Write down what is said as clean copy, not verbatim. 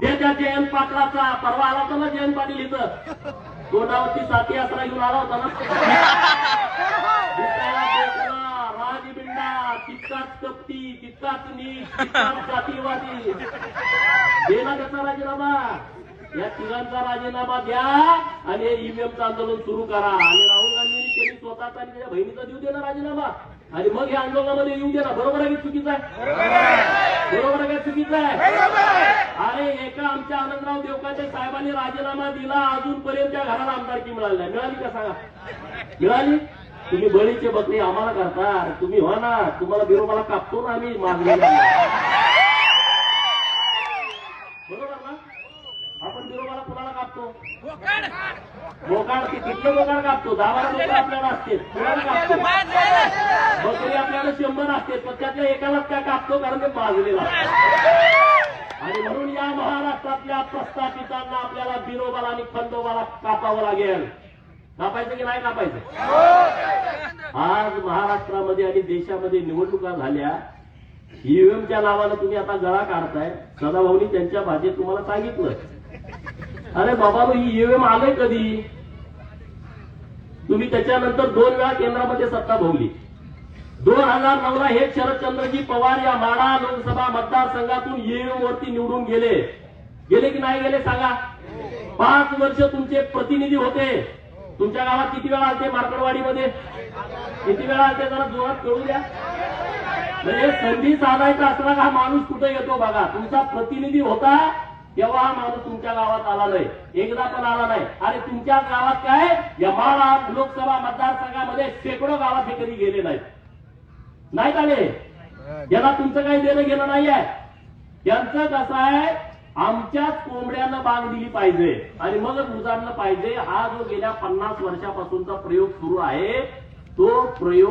त्या जयंत पाटलाचा परवा आला होता ना, जयंत पाटील इथं तोंडावरती साथी आसरा घेऊन आला होता ना. राजबिंडा तितकाच कपटी, तितकाच नीच, तितकाच जातीवादी. दे ना त्याचा राजीनामा. या तिघांचा राजीनामा द्या आणि ईव्हीएमचं आंदोलन सुरू करा. आणि राहुल गांधींनी त्यांनी स्वतःचा आणि त्याच्या बहिणीचा देऊ दे ना राजीनामा. आणि मग या आंदोलनामध्ये येऊ दे ना. बरोबर आहे की चुकीचं आहे? बरोबर आहे का चुकीचं आहे? अरे एका आमच्या आनंदराव देवकाते साहेबांनी राजीनामा दिला, अजूनपर्यंत त्या घराला आमदारकी मिळाली नाही. मिळाली का सांगा? मिळाली? तुम्ही बळीचे बकरी आम्हाला करता. तुम्ही हो ना, तुम्हाला बिरोबाला कापतो ना आम्ही मागणी. बरोबर ना? आपण बिरोबाला कुणाला कापतो? बोकाड. किती बोकाड कापतो? 10-12 बोकाड आपल्याला असते. कुणाला कापतो? बकरी आपल्याला 100 असते, पण त्यातल्या एकालाच काय कापतो? कारण ते मागलेला. आणि म्हणून या महाराष्ट्रातल्या प्रस्थापितांना आपल्याला बिरोबाला आणि खंडोबाला कापावं लागेल. कापायचं की नाही कापायचं? आज महाराष्ट्रामध्ये आणि देशामध्ये निवडणुका झाल्या. ईव्हीएमच्या नावानं तुम्ही आता गळा काढताय. सदाभाऊनी त्यांच्या भाषेत तुम्हाला सांगितलं, अरे बाबा ही ईव्हीएम आलंय कधी? तुम्ही त्याच्यानंतर 2 वेळा केंद्रामध्ये सत्ता भोगली. 2009ला हे शरदचंद्रजी पवार या माढा लोकसभा मतदारसंघातून ईव्हीएम वरती निवडून गेले. गेले की नाही गेले सांगा? 5 वर्ष तुमचे प्रतिनिधी होते. तुमच्या गावात किती वेळा आलते? मार्कडवाडीमध्ये किती वेळा आलते? जरा जोरात कळू द्या. म्हणजे संधी साधायचा असला का हा माणूस कुठे येतो बघा. तुमचा प्रतिनिधी होता तेव्हा हा माणूस तुमच्या गावात आला नाही, एकदा पण आला नाही. अरे तुमच्या गावात काय, या माढा लोकसभा मतदारसंघामध्ये शेकडो गावात हे कधी गेले नाहीत आले. याला तुमचं काही देणं घेणं नाही आहे. त्यांचं कसं आहे, आमच्याच कोंबड्यानं बाग दिली पाहिजे आणि मगच उजाडलं पाहिजे. हा जो गेल्या 50 वर्षापासूनचा प्रयोग सुरू आहे तो प्रयोग